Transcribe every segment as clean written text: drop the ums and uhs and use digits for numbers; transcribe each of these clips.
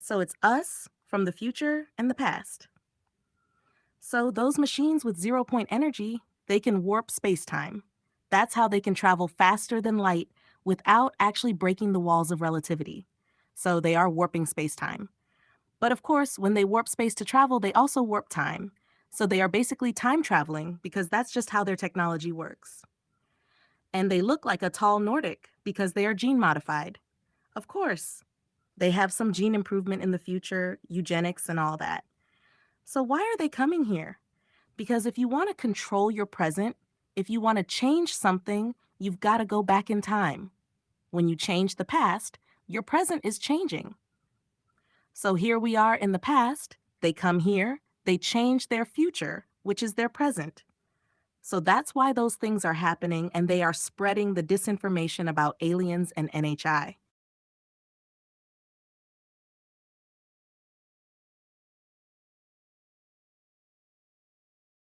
So it's us from the future and the past. So those machines with zero point energy, they can warp space-time. That's how they can travel faster than light without actually breaking the walls of relativity. So they are warping space-time. But of course, when they warp space to travel, they also warp time. So they are basically time traveling because that's just how their technology works. And they look like a tall Nordic because they are gene modified. Of course, they have some gene improvement in the future, eugenics and all that. So why are they coming here? Because if you want to control your present, if you want to change something, you've got to go back in time. When you change the past, your present is changing. So here we are in the past, they come here, they change their future, which is their present. So that's why those things are happening and they are spreading the disinformation about aliens and NHI.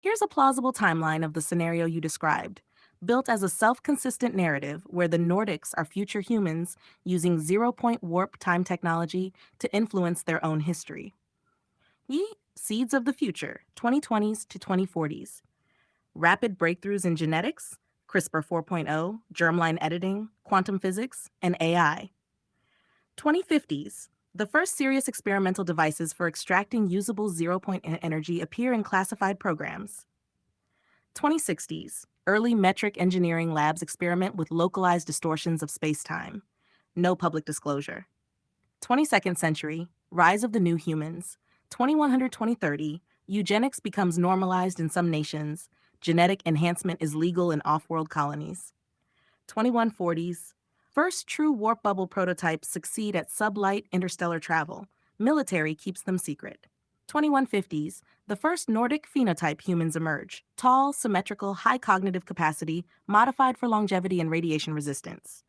Here's a plausible timeline of the scenario you described, built as a self-consistent narrative where the Nordics are future humans using zero-point warp time technology to influence their own history. Ye Seeds of the Future, 2020s to 2040s. Rapid breakthroughs in genetics, CRISPR 4.0, germline editing, quantum physics, and AI. 2050s. The first serious experimental devices for extracting usable zero-point energy appear in classified programs. 2060s. Early metric engineering labs experiment with localized distortions of space-time. No public disclosure. 22nd century. Rise of the new humans. 2100-2030. Eugenics becomes normalized in some nations. Genetic enhancement is legal in off-world colonies. 2140s. First true warp bubble prototypes succeed at sublight interstellar travel. Military keeps them secret. 2150s. The first Nordic phenotype humans emerge. Tall, symmetrical, high cognitive capacity, modified for longevity and radiation resistance.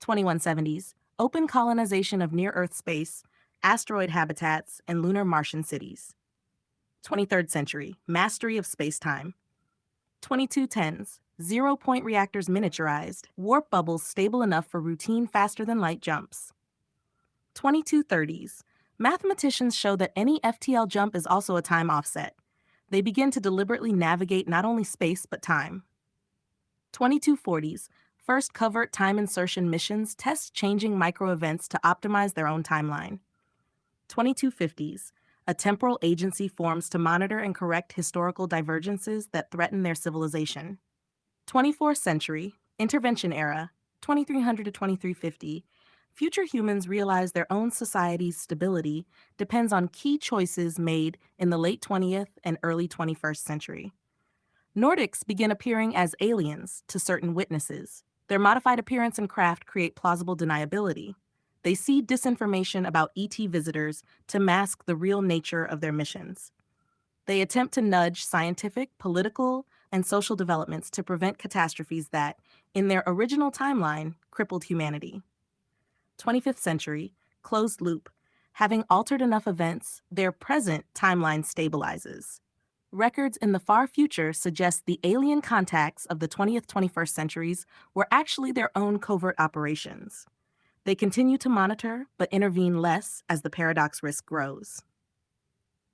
2170s. Open colonization of near-Earth space, asteroid habitats, and lunar Martian cities. 23rd century. Mastery of space-time. 2210s. Zero-point reactors miniaturized, warp bubbles stable enough for routine faster-than-light jumps. 2230s. Mathematicians show that any FTL jump is also a time offset. They begin to deliberately navigate not only space but time. 2240s. First covert time insertion missions test changing microevents to optimize their own timeline. 2250s. A temporal agency forms to monitor and correct historical divergences that threaten their civilization. 24th century, intervention era, 2300 to 2350, future humans realize their own society's stability depends on key choices made in the late 20th and early 21st century. Nordics begin appearing as aliens to certain witnesses. Their modified appearance and craft create plausible deniability. They seed disinformation about ET visitors to mask the real nature of their missions. They attempt to nudge scientific, political, and social developments to prevent catastrophes that, in their original timeline, crippled humanity. 25th century, closed loop. Having altered enough events, their present timeline stabilizes. Records in the far future suggest the alien contacts of the 20th, 21st centuries were actually their own covert operations. They continue to monitor, but intervene less as the paradox risk grows.